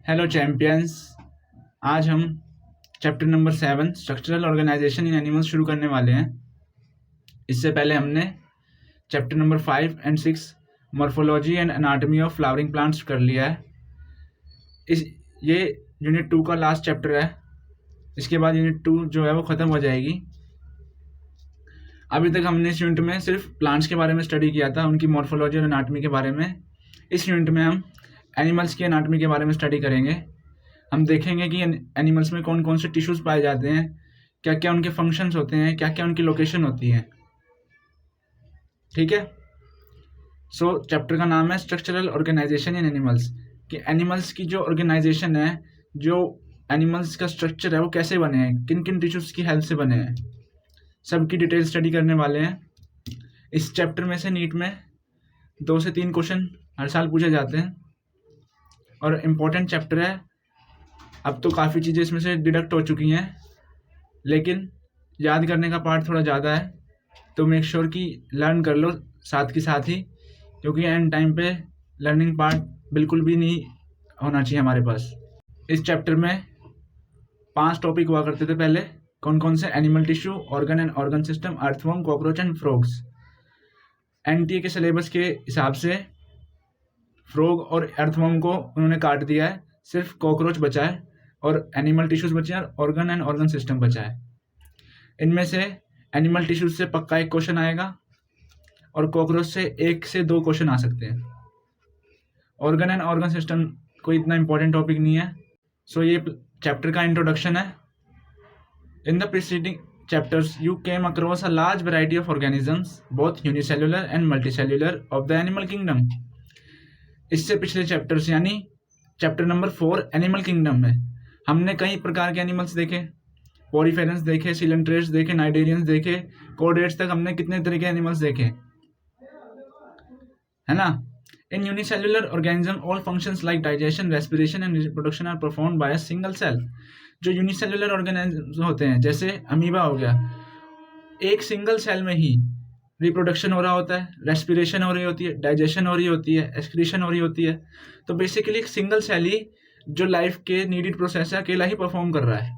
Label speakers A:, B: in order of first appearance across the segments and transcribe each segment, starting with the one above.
A: Hello champions. आज हम chapter number 7 structural organisation इन animals शुरू करने वाले हैं। इससे पहले हमने chapter number 5 and 6 morphology and anatomy of flowering plants कर लिया है। ये यूनिट 2 का लास्ट चैप्टर है। इसके बाद यूनिट 2 जो है वो ख़त्म हो जाएगी। अभी तक हमने इस यूनिट में सिर्फ प्लांट्स के बारे में स्टडी किया था, उनकी मॉर्फोलॉजी और एनाटॉमी के बारे में। इस यूनिट में हम एनिमल्स की एनाटॉमी के बारे में स्टडी करेंगे। हम देखेंगे कि एनिमल्स में कौन कौन से टिश्यूज़ पाए जाते हैं, क्या क्या उनके फंक्शंस होते हैं, क्या क्या उनकी लोकेशन होती है। ठीक है। सो चैप्टर का नाम है स्ट्रक्चरल ऑर्गेनाइजेशन इन एनिमल्स, कि एनिमल्स की जो ऑर्गेनाइजेशन है, जो एनिमल्स का स्ट्रक्चर है वो कैसे बने हैं, किन किन टिश्यूज़ की हेल्प से बने हैं, सबकी डिटेल स्टडी करने वाले हैं। इस चैप्टर में से नीट में 2 से 3 क्वेश्चन हर साल पूछे जाते हैं और इम्पोर्टेंट चैप्टर है। अब तो काफ़ी चीज़ें इसमें से डिडक्ट हो चुकी हैं, लेकिन याद करने का पार्ट थोड़ा ज़्यादा है, तो मेक श्योर कि लर्न कर लो साथ के साथ ही, क्योंकि एंड टाइम पे लर्निंग पार्ट बिल्कुल भी नहीं होना चाहिए हमारे पास। इस चैप्टर में 5 टॉपिक हुआ करते थे पहले। कौन कौन से? Animal tissue, organ and organ system, earthworm, cockroach and frogs. NTA के सिलेबस के हिसाब से फ्रॉग और अर्थवर्म को उन्होंने काट दिया है, सिर्फ कॉकरोच बचा है और एनिमल टिश्यूज बचे हैं, ऑर्गन एंड ऑर्गन सिस्टम बचा है। इनमें से एनिमल टिश्यूज से पक्का 1 क्वेश्चन आएगा और कॉकरोच से 1 से 2 क्वेश्चन आ सकते हैं। ऑर्गन एंड ऑर्गन सिस्टम कोई इतना इंपॉर्टेंट टॉपिक नहीं है। सो ये चैप्टर का इंट्रोडक्शन है। In the preceding chapters you came across a large variety of organisms, both unicellular and multicellular, of the animal kingdom. इससे पिछले चैप्टर्स यानी चैप्टर नंबर 4 एनिमल किंगडम में हमने कई प्रकार के एनिमल्स देखे। पोरीफेरेंस देखे, सिलेंट्रेट्स देखे, नाइडेरियंस देखे, कोडेट्स तक हमने कितने तरह के एनिमल्स देखे, है ना। In unicellular organism all functions like digestion, respiration and reproduction are performed by a single cell. जो यूनिसेल्युलर ऑर्गेनिज्म होते हैं, जैसे अमीबा हो गया, एक सिंगल सेल में ही रिप्रोडक्शन हो रहा होता है, रेस्पिरेशन हो रही होती है, डाइजेशन हो रही होती है, एक्सक्रीशन हो रही होती है। तो बेसिकली एक सिंगल सेल ही जो लाइफ के नीडेड प्रोसेस है अकेला ही परफॉर्म कर रहा है।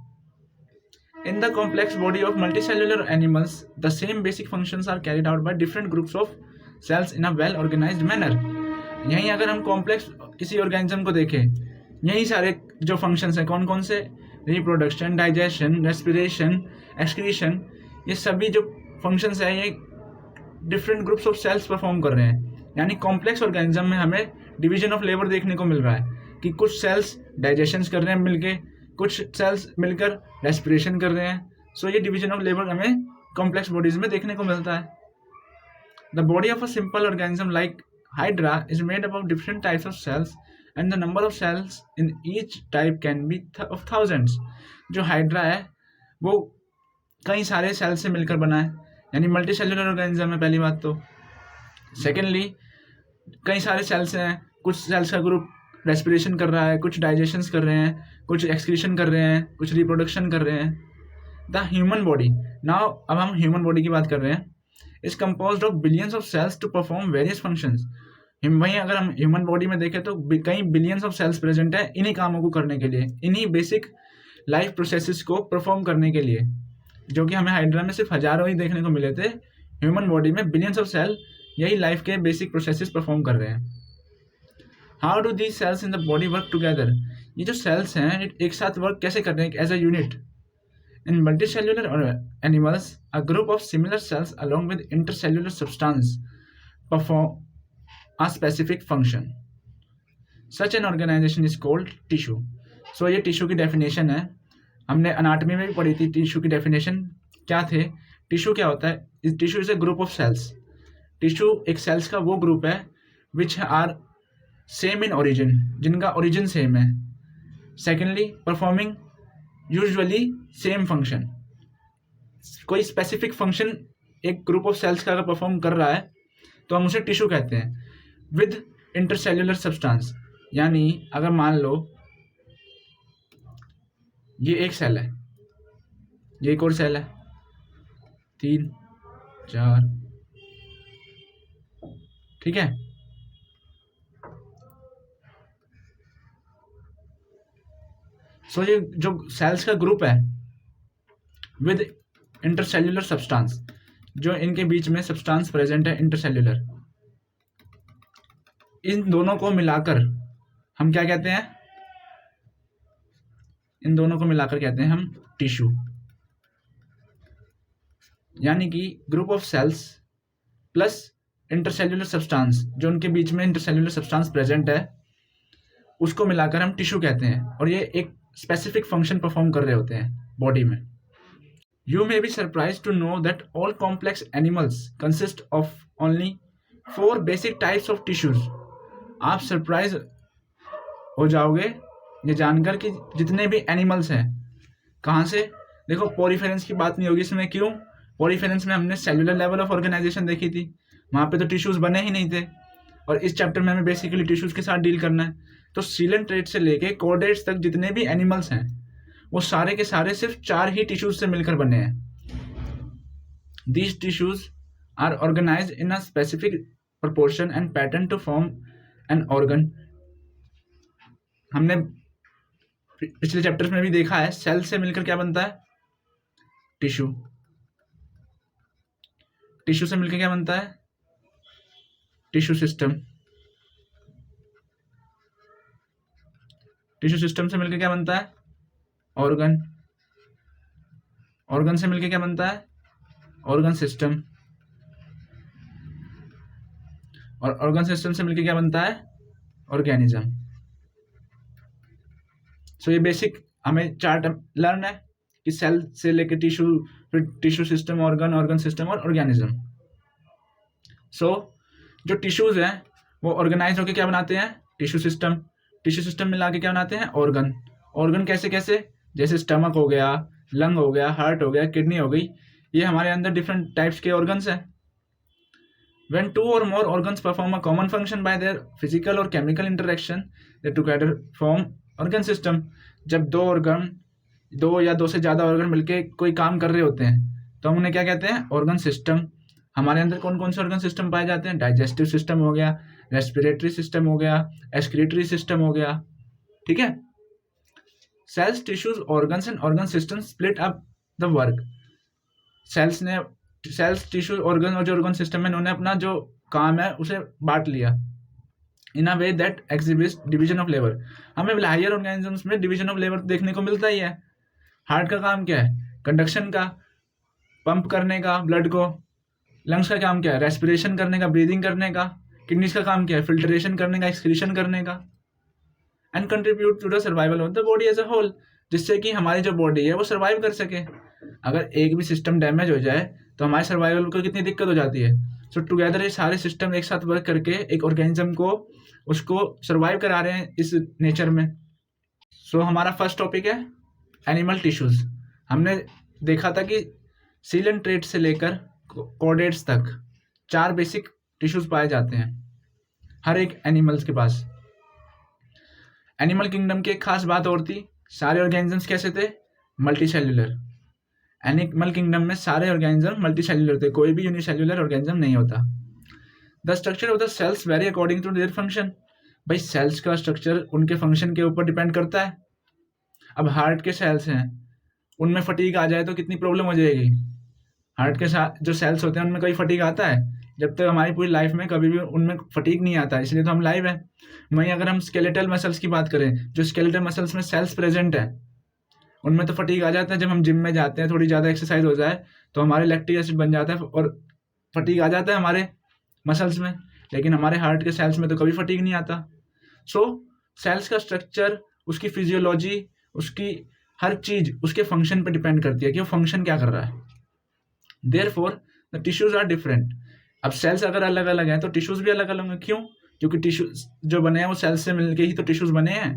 A: In the complex body of multicellular animals, the same basic functions are carried out by different groups of cells in a well-organized manner. यहीं अगर हम कॉम्प्लेक्स किसी ऑर्गेनिज्म को देखें, यही सारे जो फंक्शंस हैं, कौन कौन से? रिप्रोडक्शन, डाइजेशन, रेस्पिरेशन, एक्सक्रीशन, ये सभी जो फंक्शंस हैं ये different groups of cells perform कर रहे हैं। यानी कॉम्प्लेक्स ऑर्गेनिज्म में हमें डिवीजन ऑफ लेबर देखने को मिल रहा है कि कुछ सेल्स डाइजेशन कर रहे हैं मिलके, कुछ सेल्स मिलकर रेस्पिरेशन कर रहे हैं। सो ये डिवीजन ऑफ लेबर हमें कॉम्प्लेक्स बॉडीज में देखने को मिलता है। The body of a simple organism like hydra is made up of different types of cells and the number of cells in each type can be of thousands. जो hydra है वो कई सारे सेल्स से मिलकर बना है, यानी मल्टी सेल्युलर ऑर्गेनिज्म है पहली बात तो। सेकेंडली कई सारे सेल्स हैं, कुछ सेल्स का ग्रुप रेस्पिरेशन कर रहा है, कुछ डाइजेशन कर रहे हैं, कुछ एक्सक्रीशन कर रहे हैं, कुछ रिप्रोडक्शन कर रहे हैं। द ह्यूमन बॉडी, नाउ अब हम ह्यूमन बॉडी की बात कर रहे हैं, is composed of billions of cells to perform various functions. वहीं अगर हम ह्यूमन बॉडी में देखें तो कई बिलियंस ऑफ सेल्स प्रेजेंट है इन्हीं कामों को करने के लिए, इन्हीं बेसिक लाइफ प्रोसेसेस को परफॉर्म करने के लिए, जो कि हमें हाइड्रा में सिर्फ हजारों ही देखने को मिले थे। ह्यूमन बॉडी में बिलियंस ऑफ सेल यही लाइफ के बेसिक प्रोसेसेस परफॉर्म कर रहे हैं। How do these cells in the body work together? ये जो सेल्स हैं एक साथ वर्क कैसे कर रहे हैं as a unit? In multicellular animals a group of similar cells along with intercellular substance perform a specific function. Such an organisation is called tissue. So ये टिश्यू की डेफिनेशन है, हमने अनाटमी में भी पढ़ी थी। टिश्यू की डेफिनेशन क्या थे? टिश्यू क्या होता है? Tissue is a group of cells. Tissue एक सेल्स का वो ग्रुप है which are same in origin, जिनका ओरिजिन सेम है। Secondly performing usually same function. कोई स्पेसिफिक फंक्शन एक ग्रुप ऑफ सेल्स का अगर परफॉर्म कर रहा है तो हम उसे टिश्यू कहते हैं। विद इंटरसेल्युलर सब्सटेंस, यानी अगर मान लो ये एक सेल है, ये एक और सेल है, 3 4, ठीक है। सो ये जो सेल्स का ग्रुप है विद इंटरसेल्यूलर सब्सटेंस, जो इनके बीच में सब्सटेंस प्रेजेंट है इंटरसेल्यूलर, इन दोनों को मिलाकर हम क्या कहते हैं, इन दोनों को मिलाकर कहते हैं हम टिश्यू। यानी कि group of cells plus intercellular substance, जो उनके बीच में इंटरसेल्यूलर सब्सटेंस प्रेजेंट है, उसको मिलाकर हम टिश्यू कहते हैं, और ये एक स्पेसिफिक फंक्शन परफॉर्म कर रहे होते हैं बॉडी में। You may be surprised to know that all complex animals consist of only 4 basic types of tissues. आप सरप्राइज हो जाओगे ये जानकर कि जितने भी एनिमल्स हैं, कहाँ से, देखो पोरीफेरेंस की बात नहीं होगी इसमें, क्यों, पोरीफेरेंस में हमने सेलुलर लेवल ऑफ ऑर्गेनाइजेशन देखी थी, वहाँ पे तो टिश्यूज बने ही नहीं थे, और इस चैप्टर में हमें बेसिकली टिश्यूज के साथ डील करना है। तो सीलन ट्रेट से लेके कोडेट्स तक जितने भी एनिमल्स हैं वो सारे के सारे सिर्फ 4 ही टिश्यूज से मिलकर बने हैं। These tissues are organized in a specific proportion and pattern to form an organ. हमने पिछले चैप्टर्स में भी देखा है, सेल से मिलकर क्या बनता है, टिश्यू। टिश्यू से मिलकर क्या बनता है, टिश्यू सिस्टम। टिश्यू सिस्टम से मिलकर क्या बनता है, ऑर्गन। ऑर्गन से मिलकर क्या बनता है, ऑर्गन सिस्टम। और ऑर्गन सिस्टम से मिलकर क्या बनता है, ऑर्गेनिज्म। सो ये बेसिक हमें चार्ट लर्न है कि सेल से लेकर टिश्यू, फिर tissue system, organ, organ system और ऑर्गेनिज्म। सो जो टिश्यूज हैं वो ऑर्गेनाइज होकर क्या बनाते हैं, टिश्यू सिस्टम। टिश्यू सिस्टम मिला के क्या बनाते हैं, ऑर्गन। ऑर्गन कैसे कैसे, जैसे स्टमक हो गया, लंग हो गया, हार्ट हो गया, किडनी हो गई, ये हमारे अंदर डिफरेंट टाइप्स के ऑर्गन्स हैं। When 2 or more organs perform a common function by their physical or chemical interaction, they together form organ system. जब 2 ऑर्गन, 2 या 2 से ज़्यादा ऑर्गन मिलके कोई काम कर रहे होते हैं तो हम उन्हें क्या कहते हैं, ऑर्गन सिस्टम। हमारे अंदर कौन कौन से ऑर्गन सिस्टम पाए जाते हैं, डाइजेस्टिव सिस्टम हो गया, रेस्पिरेटरी सिस्टम हो गया, एक्सक्रीटरी सिस्टम हो गया, ठीक है। Cells, tissues, organs and organ system split up the work. Cells, tissue, organ और जो ऑर्गन सिस्टम है, इन्होंने अपना जो काम है उसे बांट लिया in a way that exhibits division of labour. हमें हायर ऑर्गेनिजम्स में डिवीजन ऑफ लेबर देखने को मिलता ही है। हार्ट का काम क्या है, कंडक्शन का, पंप करने का ब्लड को। लंग्स का काम क्या है, रेस्पिरेशन करने का, ब्रीदिंग करने का। किडनीज का काम क्या है, फिल्ट्रेशन करने का, एक्सक्रीशन करने का। And contribute to the survival of the body as a whole, जिससे कि हमारी जो बॉडी है वो सर्वाइव कर सके। अगर एक भी सिस्टम डैमेज हो जाए तो हमारे सर्वाइवल को कितनी दिक्कत हो जाती है। सो टुगेदर ये सारे सिस्टम एक साथ वर्क करके एक ऑर्गेनिज्म को, उसको सर्वाइव करा रहे हैं इस नेचर में। सो हमारा फर्स्ट टॉपिक है एनिमल टिश्यूज। हमने देखा था कि सीलन ट्रेट से लेकर कोडेट्स तक 4 बेसिक टिश्यूज पाए जाते हैं हर एक एनिमल्स के पास। एनिमल किंगडम की एक खास बात और थी, सारे ऑर्गेनिजम्स कैसे थे, मल्टी सेल्यूलर। एनिमल किंगडम में सारे ऑर्गेनिज्म मल्टी सेल्यूलर थे, कोई भी यूनिसेल्यूलर ऑर्गेनिज्म नहीं होता। The structure of the cells vary according to their function. भाई सेल्स का स्ट्रक्चर उनके फंक्शन के ऊपर डिपेंड करता है। अब हार्ट के सेल्स हैं, उनमें फटीग आ जाए तो कितनी प्रॉब्लम हो जाएगी। हार्ट के साथ जो सेल्स होते हैं उनमें कभी फटीग आता है, जब तक हमारी पूरी लाइफ में कभी भी उनमें फटीग नहीं आता, इसलिए तो हम लाइव हैं। वहीं अगर हम स्केलेटल मसल्स की बात करें, जो स्केलेटल मसल्स में सेल्स प्रेजेंट है उनमें तो फटीग आ जाता है। जब हम जिम में जाते हैं, थोड़ी ज़्यादा एक्सरसाइज हो जाए तो हमारे लैक्टिक एसिड बन जाता है और फटीग आ जाता है हमारे मसल्स में, लेकिन हमारे हार्ट के सेल्स में तो कभी फटीग नहीं आता। सो सेल्स का स्ट्रक्चर, उसकी फिजियोलॉजी, उसकी हर चीज़ उसके फंक्शन पर डिपेंड करती है कि वो फंक्शन क्या कर रहा है। Therefore the tissues are different. अब सेल्स अगर अलग अलग हैं तो टिश्यूज भी अलग अलग होंगे। क्यों? क्योंकि टिश्यूज जो बने हैं वो सेल्स से मिलके ही तो टिश्यूज बने हैं।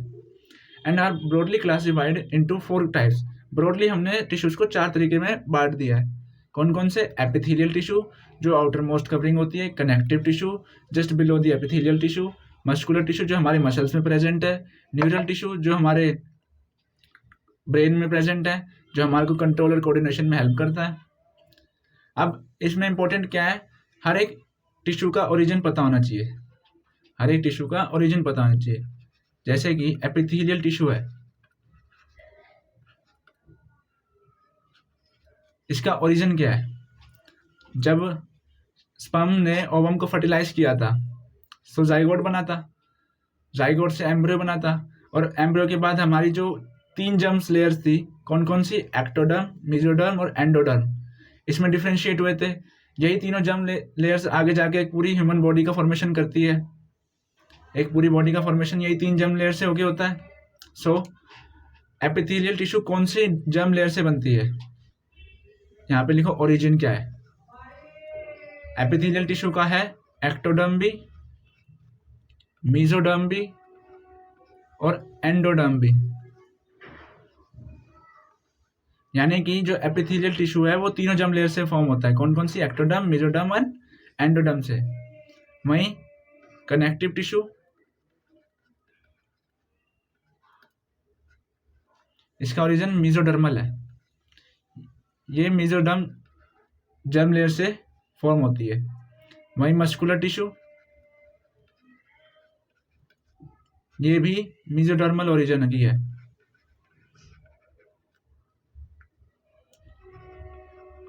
A: And are broadly classified into 4 types. Broadly हमने टिश्यूज को 4 तरीके में बांट दिया है। कौन कौन से? एपिथेलियल टिश्यू जो आउटर मोस्ट कवरिंग होती है, connective tissue just below the epithelial tissue, muscular tissue जो हमारे मसल्स में प्रेजेंट है, न्यूरल टिश्यू जो हमारे ब्रेन में प्रेजेंट है, जो हमारे को कंट्रोल और कोऑर्डिनेशन में हेल्प करता है। अब इसमें इंपॉर्टेंट क्या है, हर एक टिश्यू का ओरिजिन पता होना चाहिए। हर एक टिश्यू का ओरिजिन पता होना चाहिए। जैसे कि एपिथेलियल टिश्यू है, इसका ओरिजिन क्या है? जब स्पर्म ने ओवम को फर्टिलाइज किया था तो जाइगोट बना था, जाइगोट से एम्ब्रियो बना था, और एम्ब्रियो के बाद हमारी जो 3 जर्म्स लेयर्स थी, कौन कौन सी? एक्टोडर्म, मेसोडर्म और एंडोडर्म, इसमें डिफ्रेंशिएट हुए थे। यही तीनों जर्म लेयर्स आगे जाके एक पूरी ह्यूमन बॉडी का फॉर्मेशन करती है। एक पूरी बॉडी का फॉर्मेशन यही 3 जर्म लेयर से होके होता है। सो एपिथेलियल टिश्यू कौन सी जर्म लेयर से बनती है? यहाँ पे लिखो ओरिजिन क्या है। एपिथेलियल टिश्यू का है एक्टोडर्म भी, मेसोडर्म भी और एंडोडर्म भी। यानी कि जो एपिथेलियल टिश्यू है वो तीनों जर्म लेयर से फॉर्म होता है। कौन कौन सी? एक्टोडर्म, मेसोडर्म और एंडोडर्म से। वहीं कनेक्टिव टिश्यू, इसका ओरिजिन मेसोडर्मल है। ये मेसोडर्म जर्म लेयर से फॉर्म होती है। वहीं मस्कुलर टिश्यू, ये भी मेसोडर्मल ओरिजिन की है।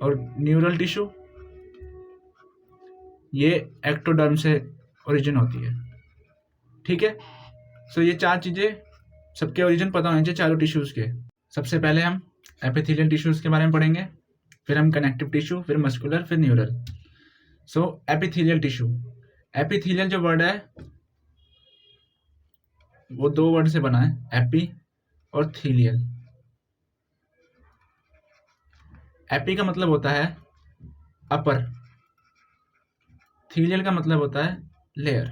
A: और न्यूरल टिश्यू, ये एक्टोडर्म से ओरिजिन होती है। ठीक है, सो ये 4 चीजें सबके ओरिजिन पता होने चाहिए चारों टिश्यूज के। सबसे पहले हम एपिथेलियल टिश्यूज के बारे में पढ़ेंगे, फिर हम कनेक्टिव टिश्यू, फिर मस्कुलर, फिर न्यूरल। सो एपिथेलियल टिश्यू, एपिथेलियल जो वर्ड है वो 2 वर्ड से बना है, एपी और थीलियल। एपी का मतलब होता है अपर, थीलियल का मतलब होता है लेयर।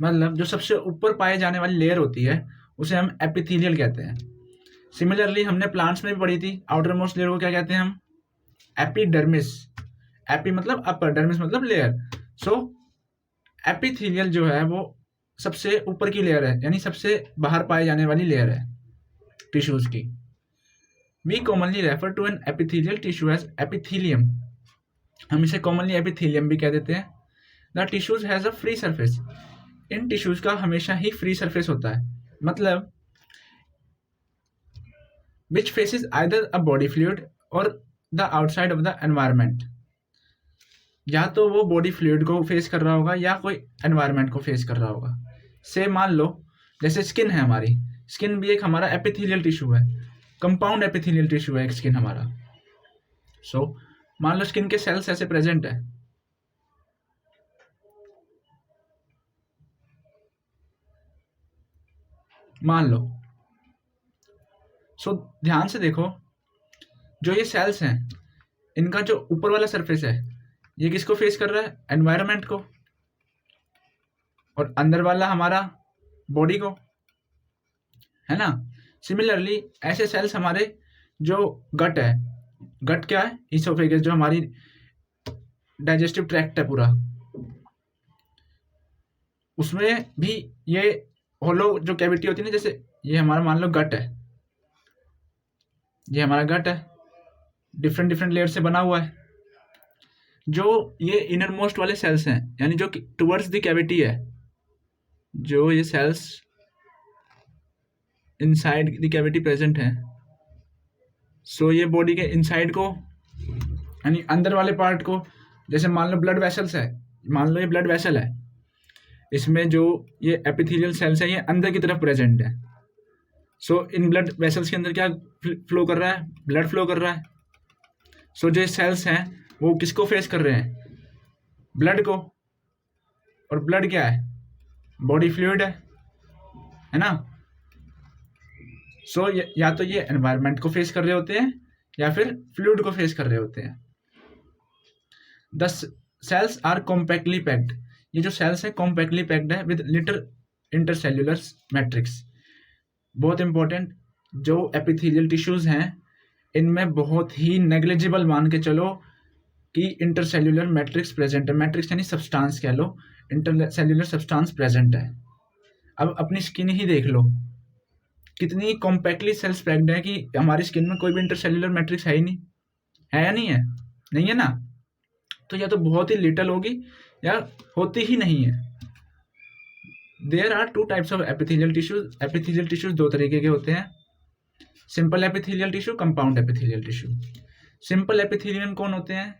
A: मतलब जो सबसे ऊपर पाए जाने वाली लेयर होती है उसे हम एपिथेलियल कहते हैं। सिमिलरली हमने प्लांट्स में भी पढ़ी थी, आउटर मोस्ट लेयर को क्या कहते हैं हम? एपिडर्मिस। एपी मतलब अपर, डर्मिस मतलब लेयर। सो एपिथेलियल जो है वो सबसे ऊपर की लेयर है, यानी सबसे बाहर पाए जाने वाली लेयर है टिश्यूज की। We commonly refer to an epithelial tissue as epithelium. हम इसे कॉमनली एपिथेलियम भी कह देते हैं। The tissues has a free surface. इन टिश्यूज का हमेशा ही फ्री सरफेस होता है, मतलब which faces either a body fluid और the outside of the environment. या तो वो बॉडी फ्लूइड को फेस कर रहा होगा या कोई एनवायरमेंट को फेस कर रहा होगा। से मान लो जैसे स्किन है हमारी, स्किन भी एक हमारा एपिथेलियल टिश्यू है, कंपाउंड एपिथेलियल टिश्यू है एक स्किन हमारा। सो मान लो स्किन के सेल्स ऐसे प्रेजेंट है, मान लो। सो ध्यान से देखो, जो ये सेल्स हैं इनका जो ऊपर वाला सरफेस है ये किसको फेस कर रहा है? एनवायरनमेंट को। और अंदर वाला हमारा बॉडी को, है ना। सिमिलरली ऐसे सेल्स हमारे जो गट है, गट क्या है? इसोफेगस, जो हमारी डाइजेस्टिव ट्रैक्ट है पूरा, उसमें भी ये होलो जो कैविटी होती है ना, जैसे ये हमारा मान लो गट है, ये हमारा गट है, डिफरेंट डिफरेंट लेयर से बना हुआ है। जो ये इनर मोस्ट वाले सेल्स हैं, यानी जो टुवर्ड्स द कैविटी है, जो ये cells inside the cavity present है, सो ये बॉडी के इनसाइड को यानी अंदर वाले पार्ट को, जैसे मान लो ब्लड वेसल्स है, मान लो ये ब्लड वेसल है, इसमें जो ये एपिथेलियल सेल्स है ये अंदर की तरफ प्रेजेंट है। सो इन ब्लड वेसल्स के अंदर क्या फ्लो कर रहा है? ब्लड फ्लो कर रहा है। सो जो सेल्स हैं वो किसको फेस कर रहे हैं? ब्लड को। और ब्लड क्या है? बॉडी फ्लूइड है ना। सो या तो ये एनवायरनमेंट को फेस कर रहे होते हैं या फिर फ्लूइड को फेस कर रहे होते हैं। The cells are compactly packed. ये जो सेल्स है कॉम्पैक्टली पैक्ड है विद लिटिल इंटरसेल्युलर मैट्रिक्स। बहुत इंपॉर्टेंट, जो एपिथेलियल टिश्यूज हैं इनमें बहुत ही नेग्लिजिबल मान के चलो कि इंटरसेल्युलर मैट्रिक्स प्रेजेंट है। मैट्रिक्स यानी सब्सटेंस कह लो, इंटरसेल्युलर सब्सटेंस प्रेजेंट है। अब अपनी स्किन ही देख लो, कितनी कॉम्पैक्टली सेल्स पैक्ड है कि हमारी स्किन में कोई भी इंटरसेल्युलर मैट्रिक्स है ही नहीं, है या नहीं है? नहीं है ना। तो या तो बहुत ही लिटल होगी या होती ही नहीं है। There are 2 types of epithelial tissues. Epithelial tissues 2 तरीके के होते हैं। Simple epithelial tissue, compound epithelial tissue. Simple epithelium कौन होते हैं?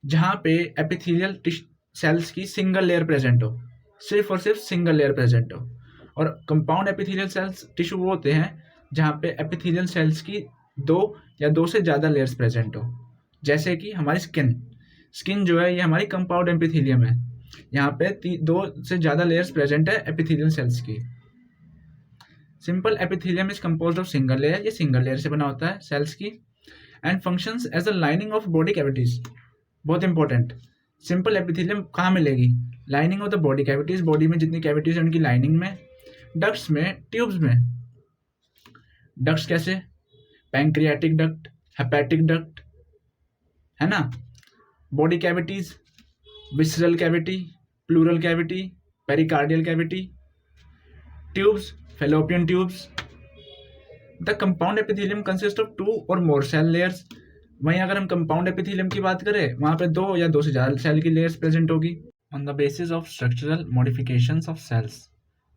A: जहाँ पे एपिथेलियल सेल्स की सिंगल लेयर प्रेजेंट हो, सिर्फ और सिर्फ सिंगल लेयर प्रेजेंट हो। और कंपाउंड एपिथेलियल सेल्स टिश्यू वो होते हैं जहाँ पे एपिथेलियल सेल्स की 2 या 2 से ज़्यादा लेयर्स प्रेजेंट हो। जैसे कि हमारी स्किन जो है ये हमारी कंपाउंड एपिथेलियम है, यहाँ पे 2 से ज़्यादा लेयर्स प्रेजेंट है एपिथेलियल सेल्स की। Simple epithelium is composed of single layer, ये सिंगल लेयर से बना होता है सेल्स की, and functions as a lining of body cavities. बहुत इंपॉर्टेंट, सिंपल एपिथेलियम कहाँ मिलेगी? Lining of the body cavities, body में जितनी कैविटीज है उनकी लाइनिंग में, डक्ट्स में, ट्यूब्स में। डक्ट्स कैसे? पैंक्रियाटिक डक्ट, हेपेटिक डक्ट, है ना। Body cavities, visceral cavity, pleural cavity, pericardial cavity. Tubes, fallopian tubes. The compound epithelium consist of 2 और मोर सेल लेयर्स। वहीं अगर हम कंपाउंड एपिथेलियम की बात करें, वहां पे 2 या 2 से ज़्यादा सेल की लेयर्स प्रेजेंट होगी। On the basis of structural modifications of cells.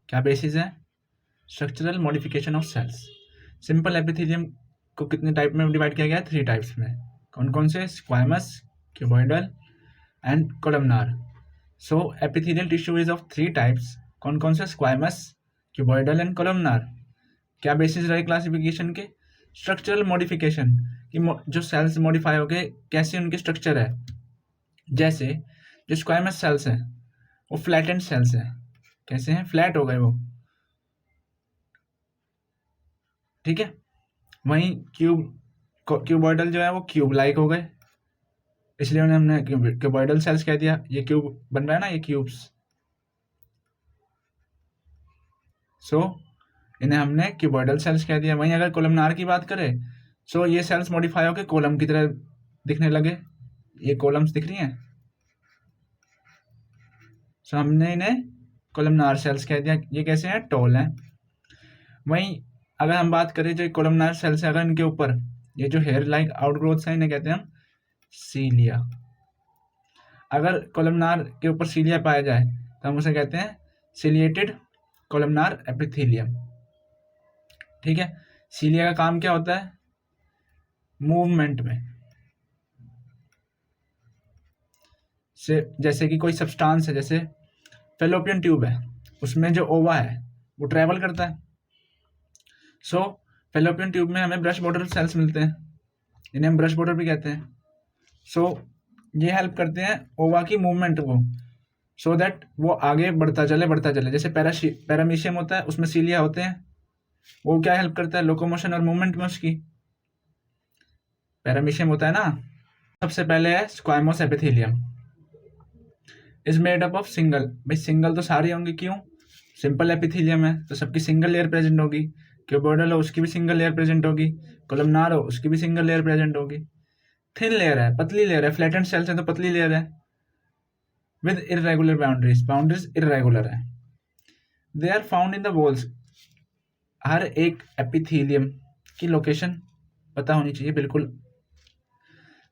A: क्या बेसिस है? Structural modification of cells. Simple epithelium को कितने टाइप में डिवाइड किया गया है? 3 टाइप्स में। कौन कौन से? Squamous, cuboidal and columnar. So epithelial tissue is of 3 types. कौन कौन से? Squamous, cuboidal and columnar. क्या बेसिस रहे क्लासिफिकेशन के? स्ट्रक्चरल मॉडिफिकेशन, कि जो सेल्स मॉडिफाई हो गए कैसे उनके स्ट्रक्चर है। जैसे जो स्क्वामस सेल्स हैं वो फ्लैटेंड सेल्स हैं। कैसे हैं? फ्लैट हो गए वो, ठीक है। वहीं क्यूबॉइडल जो है वो क्यूब लाइक हो गए, इसलिए उन्हें हमने क्यूबॉइडल सेल्स कह दिया। ये क्यूब बन रहा है ना, ये क्यूब्स, सो इन्हें हमने क्यूबॉइडल सेल्स कह दिया। वहीं अगर कोलमनार की बात करें, सो ये सेल्स मॉडिफाई होकर कॉलम की तरह दिखने लगे। ये कॉलम्स दिख रही हैं, सो हमने इन्हें कोलमनार सेल्स कह दिया। ये कैसे हैं? टॉल हैं। वहीं अगर हम बात करें जो कोलमनार सेल्स है, अगर इनके ऊपर ये जो हेयर लाइक आउटग्रोथ्स हैं, इन्हें कहते हैं हम सीलिया। अगर कोलमनार के ऊपर सीलिया पाया जाए तो हम उसे कहते हैं सीलिएटेड कोलमनार एपिथेलियम, ठीक है। सीलिया का काम क्या होता है? मूवमेंट में से, जैसे कि कोई सब्सटेंस है, जैसे फैलोपियन ट्यूब है, उसमें जो ओवा है वो ट्रैवल करता है। सो फैलोपियन ट्यूब में हमें ब्रश बॉर्डर सेल्स मिलते हैं, इन्हें हम ब्रश बॉर्डर भी कहते हैं। सो ये हेल्प करते हैं ओवा की मूवमेंट को, सो दैट वो आगे बढ़ता चले। जैसे पैरामीशियम होता है, उसमें सीलिया होते हैं, वो क्या हेल्प करता है? लोकोमोशन और मूवमेंट में उसकी। पैरामीशियम होता है ना। सबसे पहले है squamous epithelium, is made up of single. भाई सिंगल तो सारी होंगी, क्यों? सिंपल एपिथेलियम है तो सबकी सिंगल लेयर प्रेजेंट होगी। क्यूबॉइडल हो उसकी भी सिंगल लेयर प्रेजेंट होगी, कोलमनार हो उसकी भी सिंगल लेयर प्रेजेंट होगी। थिन लेयर है, पतली लेयर है, फ्लैटेंड सेल्स है तो पतली लेयर है, विद इरेगुलर बाउंड्रीज इरेगुलर है। They are found in the walls. हर एक एपिथेलियम की लोकेशन पता होनी चाहिए बिल्कुल।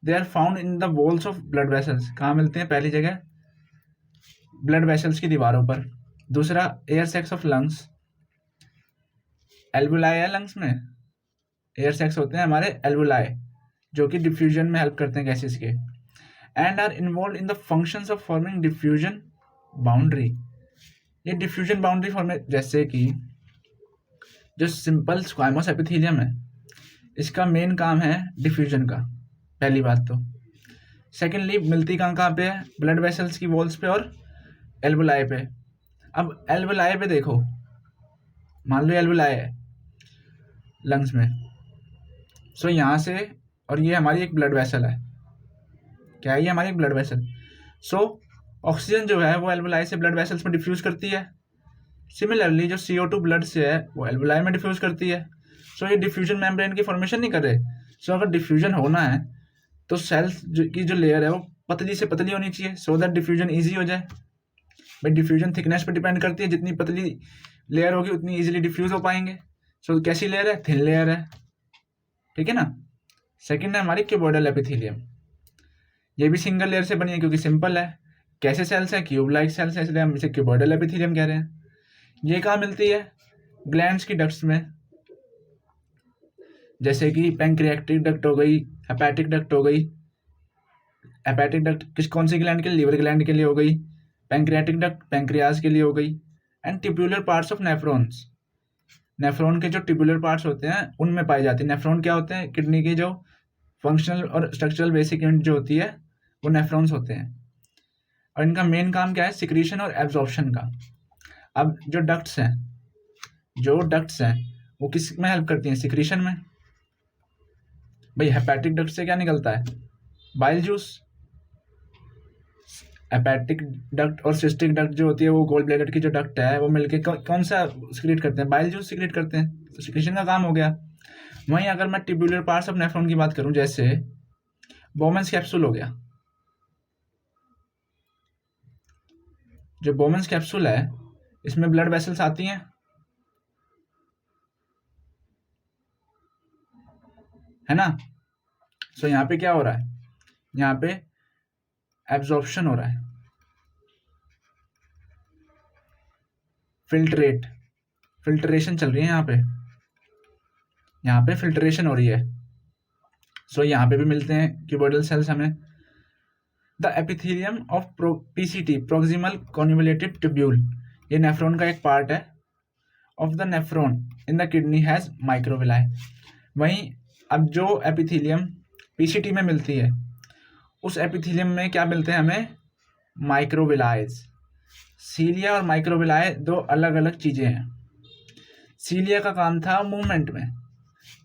A: They are found in the walls of blood vessels. कहाँ मिलते हैं? पहली जगह ब्लड वेसल्स की दीवारों पर। दूसरा air sacs of lungs, alveoli है लंग्स में, एयर सेक्स होते हैं हमारे एल्वुलाई, जो कि डिफ्यूजन में हेल्प करते हैं गैसेस के, and are involve in the functions of forming diffusion boundary. ये डिफ्यूजन बाउंड्री फॉर्म, जैसे कि जो सिंपल स्क्वामोस एपिथेलियम है इसका मेन काम है डिफ्यूजन का, पहली बात तो। सेकेंडली मिलती कहाँ पे है? ब्लड वेसल्स की वॉल्स पे और एल्वुलाई पे। अब एल्वुलाई पे देखो, मान लो एल्वुलाई है लंग्स में, सो यहाँ से, और ये हमारी एक ब्लड वेसल है। क्या है? ये हमारी एक ब्लड वेसल। सो ऑक्सीजन जो है वो एल्वुलाई से ब्लड वेसल्स में डिफ्यूज करती है। सिमिलरली जो CO2 ब्लड से है वो एल्वुलाई में डिफ्यूज करती है। सो ये डिफ्यूजन मेम्ब्रेन की फॉर्मेशन नहीं कर रहे। सो अगर डिफ्यूजन होना है तो सेल्स की जो लेयर है वो पतली से पतली होनी चाहिए, सो दैट डिफ्यूजन ईजी हो जाए। भाई डिफ्यूजन थिकनेस पर डिपेंड करती है, जितनी पतली लेयर होगी उतनी ईजिली डिफ्यूज हो पाएंगे। सो कैसी लेयर है? थिन लेयर है, ठीक है ना। सेकेंड है हमारी क्यूबॉइडल एपिथेलियम, ये भी सिंगल लेयर से बनी है क्योंकि सिंपल है। कैसे सेल्स है? क्यूब लाइक सेल्स है, इसलिए हम इसे क्यूबॉइडल एपिथेलियम कह रहे हैं। ये कहाँ मिलती है? ग्लैंड्स की डक्ट्स में। जैसे कि पैंक्रियाटिक डक्ट हो गई, हेपेटिक डक्ट हो गई। हेपेटिक डक्ट कौन सी ग्लैंड के लिए? लीवर ग्लैंड के लिए हो गई। पैंक्रियाटिक डक्ट पैंक्रियाज के लिए हो गई। And tubular parts of nephrons, nephron के जो ट्यूबुलर पार्ट्स होते हैं उनमें पाई जाती है। नेफ्रॉन क्या होते हैं? किडनी की जो फंक्शनल और स्ट्रक्चरल बेसिक यूनिट जो होती है वो नेफ्रॉन्स होते हैं, और इनका मेन काम क्या है? सिक्रीशन और एब्जॉर्प्शन का। अब जो डक्ट्स हैं वो किस में हेल्प करती हैं? सिक्रीशन में। भाई हेपेटिक डक्ट से क्या निकलता है? Bile juice. हेपेटिक डक्ट और सिस्टिक डक्ट जो होती है वो गोल ब्लैडर की जो डक्ट है वो मिलके कौन सा सिक्रीट करते हैं? बाइल जूस सिक्रीट करते हैं, तो सिक्रीशन का काम हो गया। वहीं अगर मैं ट्यूबुलर पार्ट्स ऑफ नेफ्रॉन की बात करूं, जैसे बोमेंस कैप्सूल हो गया। जो बोमेंस कैप्सूल है इसमें ब्लड वेसल्स आती हैं, है ना। सो यहाँ पे क्या हो रहा है? यहाँ पे एब्जॉर्प्शन हो रहा है, फिल्ट्रेशन चल रही है यहाँ पे फिल्ट्रेशन हो रही है। सो यहाँ पे भी मिलते हैं क्यूबोइडल सेल्स हमें। The epithelium of PCT, proximal convolutive tubule, ये नेफ्रॉन का एक पार्ट है। Of the nephron in the kidney has microvilli. वहीं अब जो एपिथेलियम पीसीटी में मिलती है उस एपिथेलियम में क्या मिलते हैं हमें? माइक्रोविलाइज। सीलिया और माइक्रोविलाई दो अलग अलग चीजें हैं। सीलिया का काम था मूवमेंट में,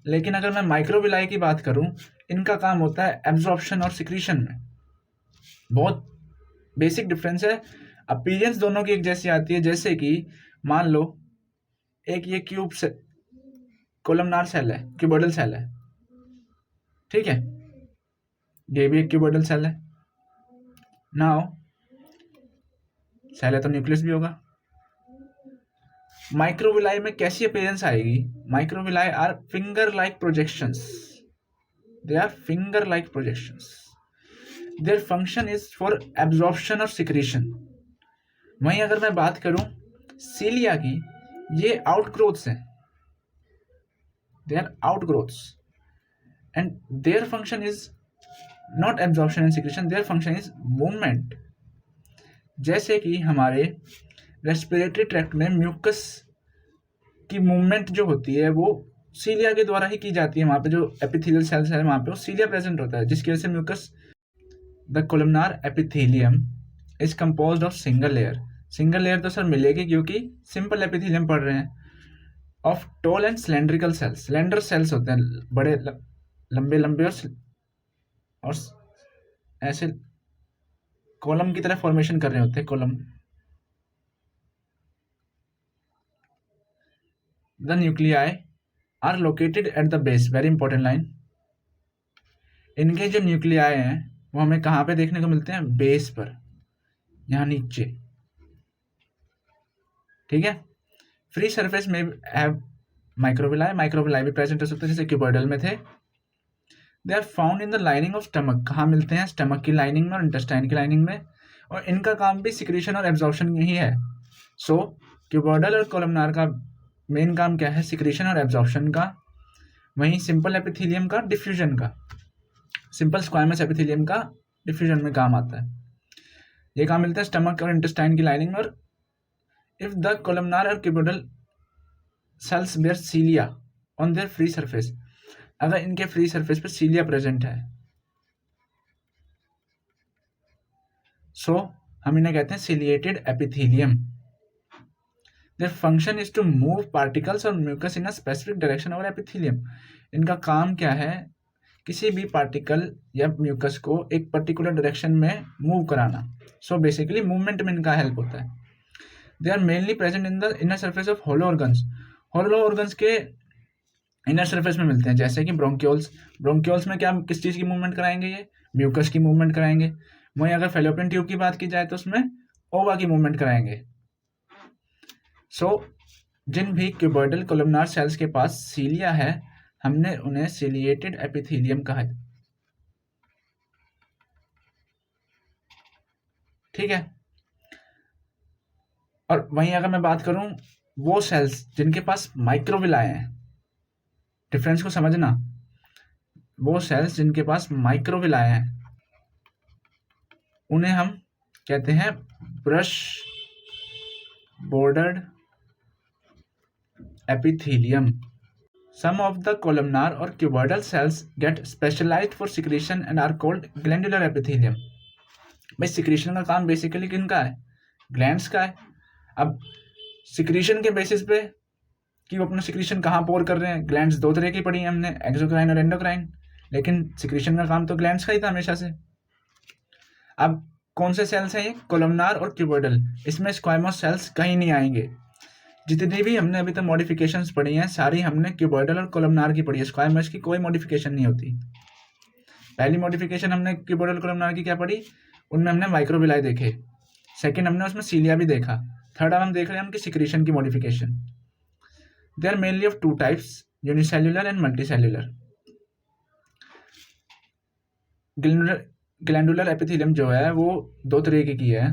A: लेकिन अगर मैं माइक्रोविलाई की बात करूं, इनका काम होता है एब्जॉर्प्शन और सिक्रीशन में। बहुत बेसिक डिफरेंस है। अपीयरेंस दोनों की एक जैसी आती है, जैसे कि मान लो एक ये क्यूब से कोलमनार सेल है, क्यूबोइडल सेल है, ठीक है, ये भी एक क्यूबोइडल सेल है। नाउ सेल है तो न्यूक्लियस भी होगा। माइक्रोविलाई में कैसी अपीयरेंस आएगी? Microvilli are finger like projections, they are finger like projections. Their function is for absorption और सिक्रीशन। वहीं अगर मैं बात करूं सीलिया की, ये आउटग्रोथ्स हैं, they are outgrowths, and their function is not absorption and secretion, their function is movement. जैसे कि हमारे रेस्पिरेटरी ट्रैक्ट में म्यूकस की मूवमेंट जो होती है वो सीलिया के द्वारा ही की जाती है। वहां पे जो एपिथेलियल सेल्स है वहां पे वो सीलिया प्रेजेंट होता है, जिसकी वजह से mucus. The columnar epithelium is composed of single layer. Single layer तो सर मिलेगी क्योंकि सिंपल एपिथेलियम पढ़ रहे हैं। Of tall and cylindrical cells, cylinder cells होते हैं, बड़े लंबे लंबे और ऐसे कॉलम की तरह फॉर्मेशन कर रहे होते हैं, column. The nuclei are located at the base, very important line. इनके जो न्यूक्लियाई हैं वो हमें कहाँ पे देखने को मिलते हैं? बेस पर, यहाँ नीचे, ठीक है। फ्री सरफेस में हैव माइक्रोविलाई, माइक्रोविलाई भी प्रेजेंट हो सकते हैं जैसे क्यूबॉइडल में थे। They are found in the lining of stomach, कहाँ मिलते हैं? स्टमक की लाइनिंग में और इंटेस्टाइन की लाइनिंग में, और इनका काम भी सिक्रीशन और एब्जॉर्प्शन ही है। सो क्यूबॉइडल और कोलमनार का मेन काम क्या है? सिक्रीशन और एब्जॉर्प्शन का। वहीं सिंपल एपिथेलियम का डिफ्यूजन का, सिंपल स्क्वायमस एपिथेलियम का डिफ्यूजन में काम आता है। ये काम मिलता है स्टमक और इंटेस्टाइन की लाइनिंग में। और इफ द कोलमनार और cuboidal cells bear cilia on their free surface, अगर इनके फ्री सरफेस पर सीलिया प्रेजेंट है, सो हम इन्हें कहते हैं ciliated epithelium. Their function is to move particles और mucus in a specific direction over epithelium. इनका काम क्या है? किसी भी पार्टिकल या म्यूकस को एक पर्टिकुलर डायरेक्शन में मूव कराना। सो बेसिकली मूवमेंट में इनका हेल्प होता है। They are mainly present in the inner surface of hollow organs, hollow organs के इनर सरफेस में मिलते हैं, जैसे कि ब्रोंक्यूल्स। ब्रोंक्यूल्स में क्या, किस चीज की मूवमेंट कराएंगे? ये म्यूकस की मूवमेंट कराएंगे। वहीं अगर फेलोपियन ट्यूब की बात की जाए तो उसमें ओवा की मूवमेंट कराएंगे। सो जिन भी क्यूबॉइडल कोलमनार सेल्स के पास सीलिया है, हमने उन्हें सिलिएटेड एपिथेलियम कहा है, ठीक है। और वहीं अगर मैं बात करूं वो सेल्स जिनके पास माइक्रोविलाई हैं, डिफरेंस को समझना। वो सेल्स जिनके पास माइक्रोविलाय हैं उन्हें हम कहते हैं brush bordered epithelium. Some of the columnar or cuboidal cells get specialized for secretion and are called glandular epithelium। भाई सिक्रीशन का काम बेसिकली किनका है? ग्लैंड्स का है। अब सिक्रीशन के बेसिस पे कि वो अपना सिक्रीशन कहाँ पोर कर रहे हैं, ग्लैंड्स दो तरह की पढ़ी हैं हमने, एक्सोक्राइन और एंडोक्राइन, लेकिन सिक्रीशन का काम तो ग्लैंड्स का ही था हमेशा से। अब कौन से सेल्स हैं ये? कोलमनार और क्यूबोइडल। इसमें स्क्वामोस सेल्स कहीं नहीं आएंगे। जितनी भी हमने अभी तक मॉडिफिकेशंस पढ़ी हैं सारी हमने क्यूबोइडल और कोलमनार की पढ़ी है, स्क्वामस की कोई मॉडिफिकेशन नहीं होती। पहली मॉडिफिकेशन हमने क्यूबोइडल कोलमनार की क्या पढ़ी? उनमें हमने माइक्रोविलाई देखे। सेकंड हमने उसमें सीलिया भी देखा। थर्ड अब हम देख रहे हैं उनकी सिक्रीशन की modification. They are mainly of two types, unicellular and multicellular. Glandular epithelium जो है वो दो तरीके की है,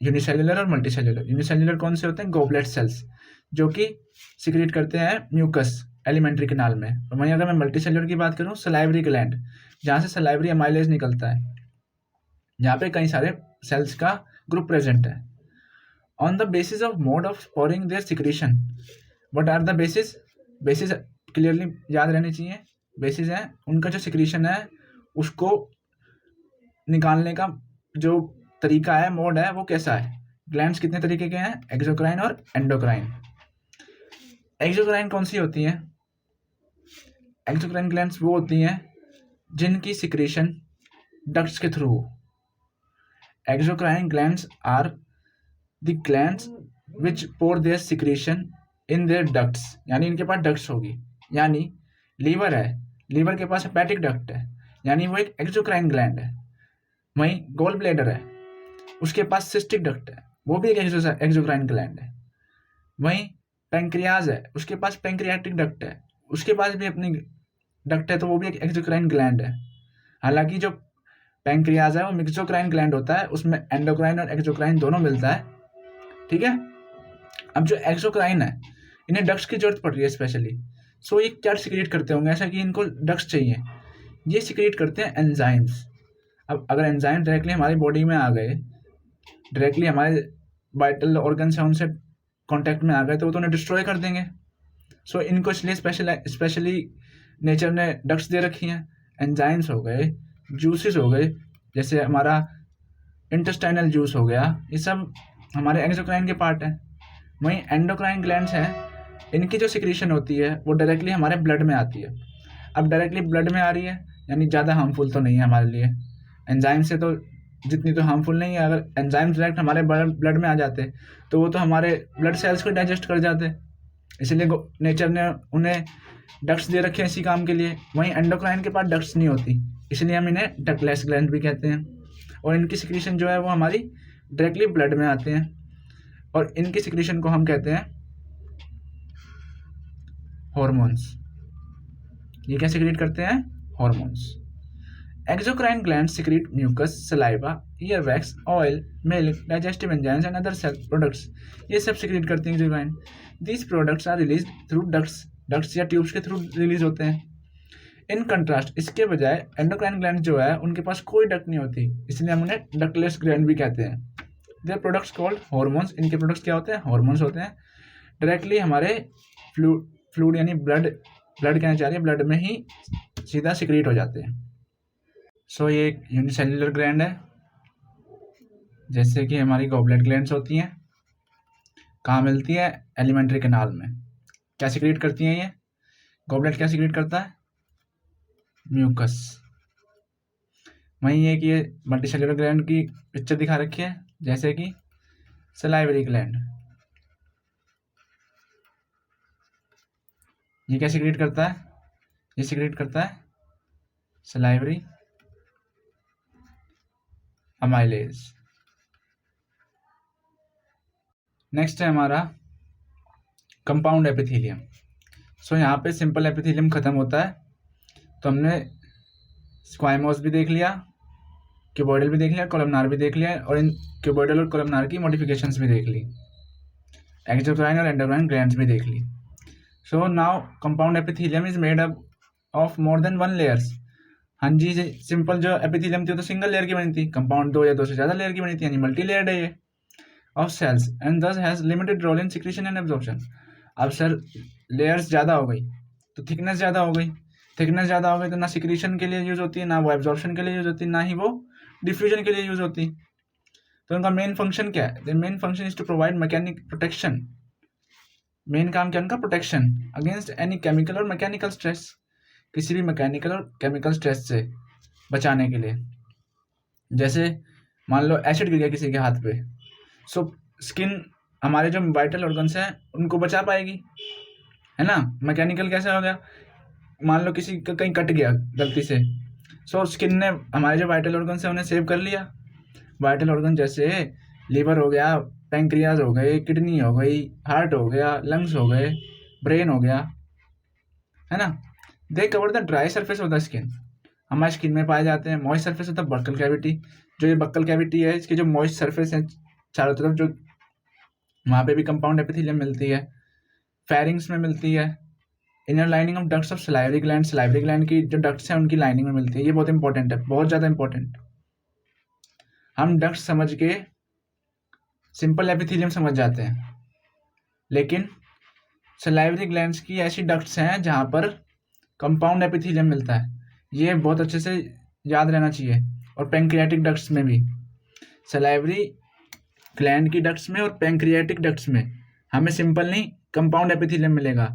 A: यूनिसेल्युलर और मल्टीसेल्युलर। यूनिसेल्युलर कौन से होते हैं? गॉबलेट सेल्स, जो कि सिक्रीट करते हैं म्यूकस एलिमेंट्री कैनाल में। और वहीं अगर मैं मल्टीसेल्युलर की बात करूं, सलाइवरी ग्लैंड, जहाँ से सलाइवरी अमाइलेज निकलता है, जहाँ पे कई सारे सेल्स का ग्रुप प्रेजेंट है। On the basis of mode of pouring their secretion, what are the basis? Basis clearly याद रहनी चाहिए। बेसिस है उनका जो सिक्रीशन है उसको निकालने का जो तरीका है, मोड है, वो कैसा है। ग्लैंड्स कितने तरीके के हैं? एक्सोक्राइन और एंडोक्राइन। एक्सोक्राइन कौन सी होती हैं? एक्सोक्राइन ग्लैंड्स वो होती हैं जिनकी सिक्रीशन डक्ट्स के थ्रू हो। Exocrine glands are the glands which pour their secretion in their ducts, यानी इनके पास डक्ट्स होगी। यानी लीवर है, लीवर के पास हेपेटिक डक्ट है, यानी वो एक एक्सोक्राइन ग्लैंड है। वहीं गोल ब्लैडर है, उसके पास सिस्टिक डक्ट है, वो भी एक एक्सोक्राइन ग्लैंड है। वहीं पेंक्रियाज है, उसके पास पेंक्रियाटिक डक्ट है, उसके पास भी अपनी डक्ट है, तो वो भी एक एक्सोक्राइन ग्लैंड है। हालांकि जो पेंक्रियाज है वो मिक्सोक्राइन ग्लैंड होता है, उसमें एंडोक्राइन और एक्सोक्राइन दोनों मिलता है। ठीक है। अब जो एक्सोक्राइन है इन्हें डक्ट्स की जरूरत पड़ रही है स्पेशली। सो ये क्या सिक्रेट करते होंगे ऐसा कि इनको डक्ट्स चाहिए? ये सिक्रेट करते हैं एंजाइम्स। अब अगर एंजाइम डायरेक्टली हमारी बॉडी में आ गए, डायरेक्टली हमारे वाइटल ऑर्गन्स हैं उनसे कांटेक्ट में आ गए, तो वो तो उन्हें डिस्ट्रॉय कर देंगे। सो इनको इसलिए स्पेशली नेचर ने डक्ट्स दे रखी हैं। एंजाइम्स हो गए, जूसेस हो गए, जैसे हमारा इंटेस्टाइनल जूस हो गया, ये सब हमारे एक्सोक्राइन के पार्ट हैं। वहीं एंडोक्राइन ग्लैंड्स हैं, इनकी जो सिक्रीशन होती है वो डायरेक्टली हमारे ब्लड में आती है। अब डायरेक्टली ब्लड में आ रही है यानी ज़्यादा हार्मफुल तो नहीं है हमारे लिए। एंजाइम से तो जितनी तो हार्मफुल नहीं है। अगर एंजाइम डायरेक्ट हमारे ब्लड में आ जाते तो वो तो हमारे ब्लड सेल्स को डाइजेस्ट कर जाते, इसलिए नेचर ने उन्हें डक्ट्स दे रखे हैं इसी काम के लिए। वहीं एंडोक्राइन के पास डक्ट्स नहीं होती, इसलिए हम इन्हें डक्टलेस ग्लैंड भी कहते हैं। और इनकी सिक्रीशन जो है वो हमारी डायरेक्टली ब्लड में आते हैं, और इनकी सिक्रीशन को हम कहते हैं हॉर्मोन्स। ये क्या सिक्रीट करते हैं? Hormones. Exocrine gland secrete mucus, saliva, ear wax, oil, milk, digestive enzymes and other cell products. ये सब सिक्रीट करते हैं exocrine. These products are release through ducts या ट्यूब्स के थ्रू रिलीज होते हैं। इन कंट्रास्ट इसके बजाय एंडोक्राइन ग्लैंड जो है उनके पास कोई डक्ट नहीं होती, इसलिए हम उन्हें डक्टलेस ग्लैंड भी कहते हैं। Their products called hormones. इनके प्रोडक्ट्स क्या होते हैं? हॉर्मोन्स होते हैं। डायरेक्टली हमारे फ्लूइड यानी ब्लड कहना चाह रही है, ब्लड में ही सीधा सिक्रीट हो जाते हैं। सो ये एक यूनिसेल्युलर ग्लैंड है, जैसे कि हमारी गॉबलेट ग्लैंड्स होती हैं। कहाँ मिलती है? एलिमेंट्री कैनाल में। क्या सिक्रीट करती हैं ये? गॉबलेट क्या सिक्रीट करता है? म्यूकस। वहीं एक ये मल्टीसेल्युलर ग्लैंड की पिक्चर दिखा रखी है, जैसे कि सलाइवरी ग्लैंड। ये क्या सिक्रीट करता है? ये सिक्रीट करता है सलाइवरी अमाइलेज। नेक्स्ट है हमारा कंपाउंड एपिथेलियम। सो यहाँ पे सिंपल एपिथेलियम खत्म होता है, तो हमने स्क्वाइमोस भी देख लिया, क्यूबॉइडल भी देख लिया, कोलमनार भी देख लिया, और इन क्यूबॉइडल और कोलमनार की मॉडिफिकेशंस भी देख ली, एक्सोक्राइन और एंडोक्राइन ग्लैंड्स भी देख ली। So now compound epithelium is made up of more than one layers. हाँ जी, सिंपल जो एपिथेलियम थी वो तो सिंगल लेयर की बनी थी, कंपाउंड दो या दो से ज़्यादा लेयर की बनी थी, यानी मल्टी लेयर्ड है ये of cells and this has limited role in secretion and absorption. अब सर लेयर्स ज़्यादा हो गई तो थिकनेस ज़्यादा हो गई, थिकनेस ज़्यादा हो गई तो ना सिक्रीशन के लिए यूज़ होती है, ना वो एब्जॉर्प्शन के लिए यूज़ होती है, ना ही वो डिफ्यूजन के लिए यूज़ होती। तो उनका मेन फंक्शन क्या है? The main function is to provide mechanic protection. Main काम क्या उनका? प्रोटेक्शन अगेंस्ट एनी केमिकल और मैकेनिकल स्ट्रेस, किसी भी मैकेनिकल और केमिकल स्ट्रेस से बचाने के लिए। जैसे मान लो एसिड गिर गया किसी के हाथ पे, सो स्किन हमारे जो वाइटल ऑर्गन्स हैं उनको बचा पाएगी, है ना। मैकेनिकल कैसे हो गया? मान लो किसी का कहीं कट गया गलती से, सो स्किन ने हमारे जो वाइटल ऑर्गन्स हैं उन्हें सेव कर लिया। वाइटल ऑर्गन जैसे लीवर हो गया, पैंक्रियाज हो गए, किडनी हो गई, हार्ट हो गया, लंग्स हो गए, ब्रेन हो गया, है ना। They cover the dry surface of the skin. हमारे स्किन में पाए जाते हैं। Moist surface of the buccal cavity, जो ये बक्कल कैविटी है इसकी जो मॉइस्ट सरफेस है चारों तरफ, जो वहाँ पे भी कंपाउंड एपिथेलियम मिलती है। फेरिंग्स में मिलती है। Inner lining of ducts of salivary gland, salivary gland की जो डक्ट्स हैं उनकी लाइनिंग में मिलती है। ये बहुत इंपॉर्टेंट है, बहुत ज़्यादा इंपॉर्टेंट। हम डक्ट समझ के सिंपल एपिथेलियम समझ जाते हैं, लेकिन सलाइवरी ग्लैंड्स की ऐसी डक्ट्स हैं जहाँ पर कंपाउंड एपिथेलियम मिलता है। ये बहुत अच्छे से याद रहना चाहिए। और पैंक्रियाटिक डक्ट्स में भी, सलाइवरी ग्लैंड की डक्ट्स में और पैंक्रियाटिक डक्ट्स में हमें सिंपल नहीं कंपाउंड एपिथेलियम मिलेगा।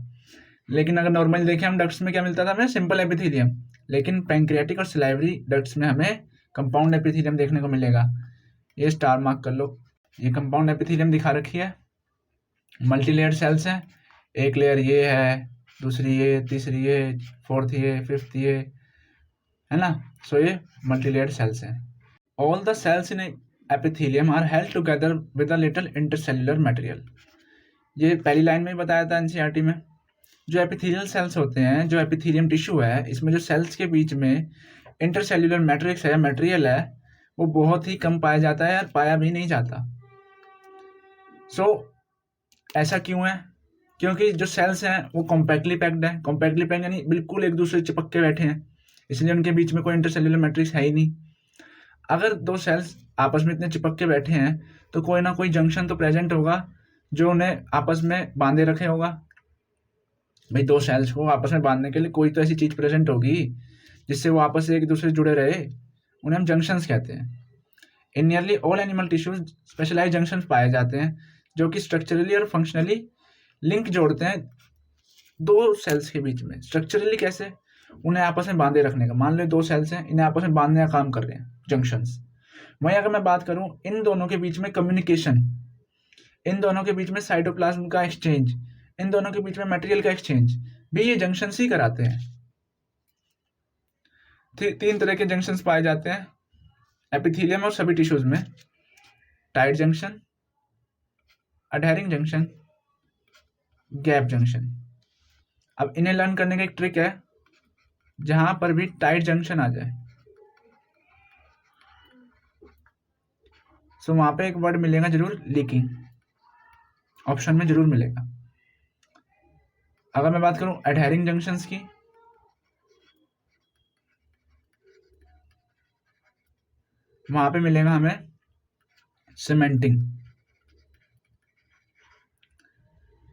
A: लेकिन अगर नॉर्मली देखें हम डक्ट्स में क्या मिलता था हमें? Simple epithelium. लेकिन पैंक्रियाटिक और सलाइवरी डक्ट्स में हमें कंपाउंड एपिथेलियम देखने को मिलेगा। ये स्टार मार्क कर लो। ये कंपाउंड एपिथेलियम दिखा रखी है। मल्टी लेयर्ड सेल्स हैं। एक लेयर ये है, दूसरी ये, तीसरी ये, फोर्थ ये, फिफ्थ ये, है ना। सो ये मल्टी लेयर्ड सेल्स हैं। All the cells in epithelium are held together with a little intercellular material. ये पहली लाइन में ही बताया था एनसीईआरटी में। जो एपिथेलियल सेल्स होते हैं, जो एपिथेलियम टिश्यू है, इसमें जो सेल्स के बीच में इंटरसेल्युलर मैट्रिक्स है, मटेरियल है, वो बहुत ही कम पाया जाता है और पाया भी नहीं जाता। सो ऐसा क्यों है? क्योंकि जो सेल्स हैं वो कॉम्पैक्टली पैक्ड है। कॉम्पैक्टली पैक्ड यानी बिल्कुल एक दूसरे से चिपक के बैठे हैं, इसलिए उनके बीच में कोई इंटरसेल्युलर मैट्रिक्स है ही नहीं। अगर दो सेल्स आपस में इतने चिपक के बैठे हैं तो कोई ना कोई जंक्शन तो प्रेजेंट होगा जो उन्हें आपस में बांधे रखे होगा। भाई दो सेल्स को आपस में बांधने के लिए कोई तो ऐसी चीज प्रेजेंट होगी जिससे वो आपस से एक दूसरे से जुड़े रहे। उन्हें हम जंक्शंस कहते हैं। In nearly all animal tissues specialise junctions पाए जाते हैं जो कि स्ट्रक्चरली और फंक्शनली लिंक जोड़ते हैं दो सेल्स के बीच में। स्ट्रक्चरली कैसे? उन्हें आपस में बांधे रखने का। मान लो दो सेल्स हैं, इन्हें आपस में बांधने का काम कर रहे हैं जंक्शंस। वहीं अगर मैं बात करूं इन दोनों के बीच में कम्युनिकेशन, इन दोनों के बीच में साइटोप्लाज्म का एक्सचेंज, इन दोनों के बीच में मटेरियल का एक्सचेंज भी ये जंक्शंस ही कराते हैं। तीन तरह के जंक्शंस पाए जाते हैं एपिथेलियम और सभी टिश्यूज में। Tight junction, adhering junction, gap junction. अब इन्हें लर्न करने का एक ट्रिक है, जहां पर भी टाइट जंक्शन आ जाए सो वहां पे एक वर्ड मिलेगा जरूर, लीकिंग। ऑप्शन में जरूर मिलेगा। अगर मैं बात करूं एडहेरिंग जंक्शंस की, वहां पे मिलेगा हमें सीमेंटिंग।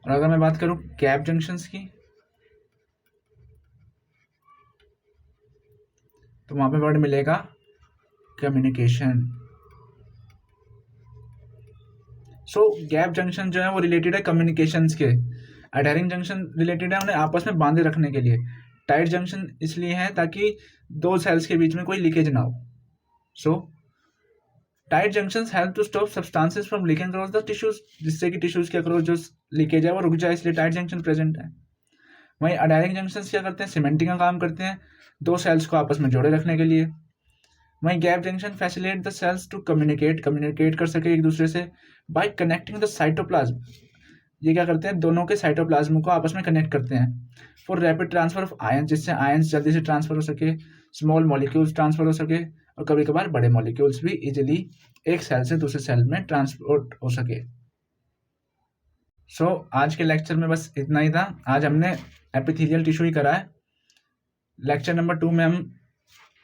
A: और अगर मैं बात करूं गैप जंक्शंस की, तो वहां पे वर्ड मिलेगा कम्युनिकेशन। सो गैप जंक्शन जो है वो रिलेटेड है कम्युनिकेशंस के। एडहेरिंग जंक्शन रिलेटेड है उन्हें आपस में बांधे रखने के लिए। टाइट जंक्शन इसलिए है ताकि दो सेल्स के बीच में कोई लीकेज ना हो। So tight junctions help to stop substances from leaking across the tissues, जिससे कि टिश्यूज के अक्रॉस जो लीकेज है वो रुक जाए, इसलिए टाइट जंक्शन प्रेजेंट है। वहीं एडहेरिंग जंक्शंस क्या करते हैं? सीमेंटिंग का काम करते हैं, दो सेल्स को आपस में जोड़े रखने के लिए। वहीं gap junction facilitate the cells to communicate कर सके एक दूसरे से बाय कनेक्टिंग द साइटोप्लाज्म। ये क्या करते हैं? दोनों के साइटोप्लाज्म को आपस में कनेक्ट करते हैं for rapid transfer of ion, जिससे आयन्स जल्दी से ट्रांसफर हो सके, स्मॉल मॉलिक्यूल्स ट्रांसफर हो सके, और कभी कभार बड़े मॉलिक्यूल्स भी इजिली एक सेल से दूसरे सेल में ट्रांसपोर्ट हो सके। सो आज के लेक्चर में बस इतना ही था। आज हमने एपिथेलियल टिश्यू ही करा है। लेक्चर नंबर 2 में हम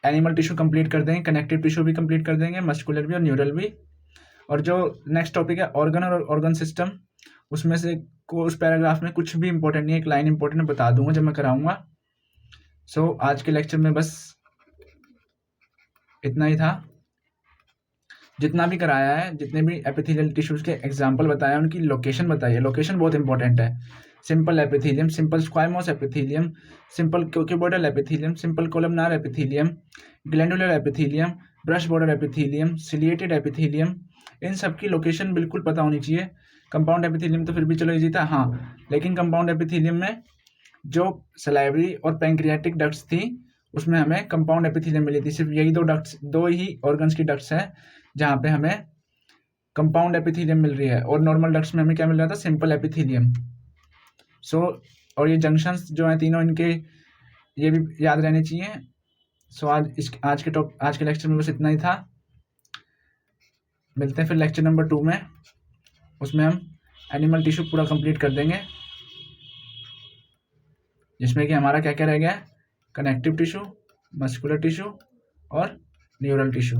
A: एनिमल टिश्यू कंप्लीट कर देंगे, कनेक्टिव टिश्यू भी कंप्लीट कर देंगे, मस्कुलर भी और न्यूरल भी। और जो नेक्स्ट टॉपिक है ऑर्गन और ऑर्गन सिस्टम, उसमें से को उस पैराग्राफ में कुछ भी इंपॉर्टेंट नहीं है, एक लाइन इंपॉर्टेंट बता दूंगा जब मैं कराऊंगा। सो आज के लेक्चर में बस इतना ही था। जितना भी कराया है, जितने भी एपिथेलियल टिश्यूज के एग्जाम्पल बताए, उनकी लोकेशन बताइए। लोकेशन बहुत इंपॉर्टेंट है। Simple epithelium, simple squamous epithelium, simple cuboidal epithelium, simple columnar epithelium, glandular epithelium, brush border epithelium, ciliated epithelium, इन सब की लोकेशन बिल्कुल पता होनी चाहिए। कंपाउंड एपिथेलियम तो फिर भी चलो इजी था, हाँ, लेकिन कंपाउंड एपिथेलियम में जो सलाइवरी और पैंक्रियाटिक डक्ट्स थी, उसमें हमें कंपाउंड एपिथेलियम मिली थी। सिर्फ यही दो ही ऑर्गन्स की डक्ट्स है जहाँ पे हमें कंपाउंड एपिथेलियम मिल रही है, और नॉर्मल डक्ट्स में हमें क्या मिल रहा था? Simple epithelium. सो और ये जंक्शंस जो हैं तीनों, इनके ये भी याद रहने चाहिए। सो आज के लेक्चर में बस इतना ही था। मिलते हैं फिर लेक्चर नंबर 2 में, उसमें हम एनिमल टिश्यू पूरा कंप्लीट कर देंगे, जिसमें कि हमारा क्या क्या रह गया है? कनेक्टिव टिश्यू, मस्कुलर टिश्यू और न्यूरल टिश्यू।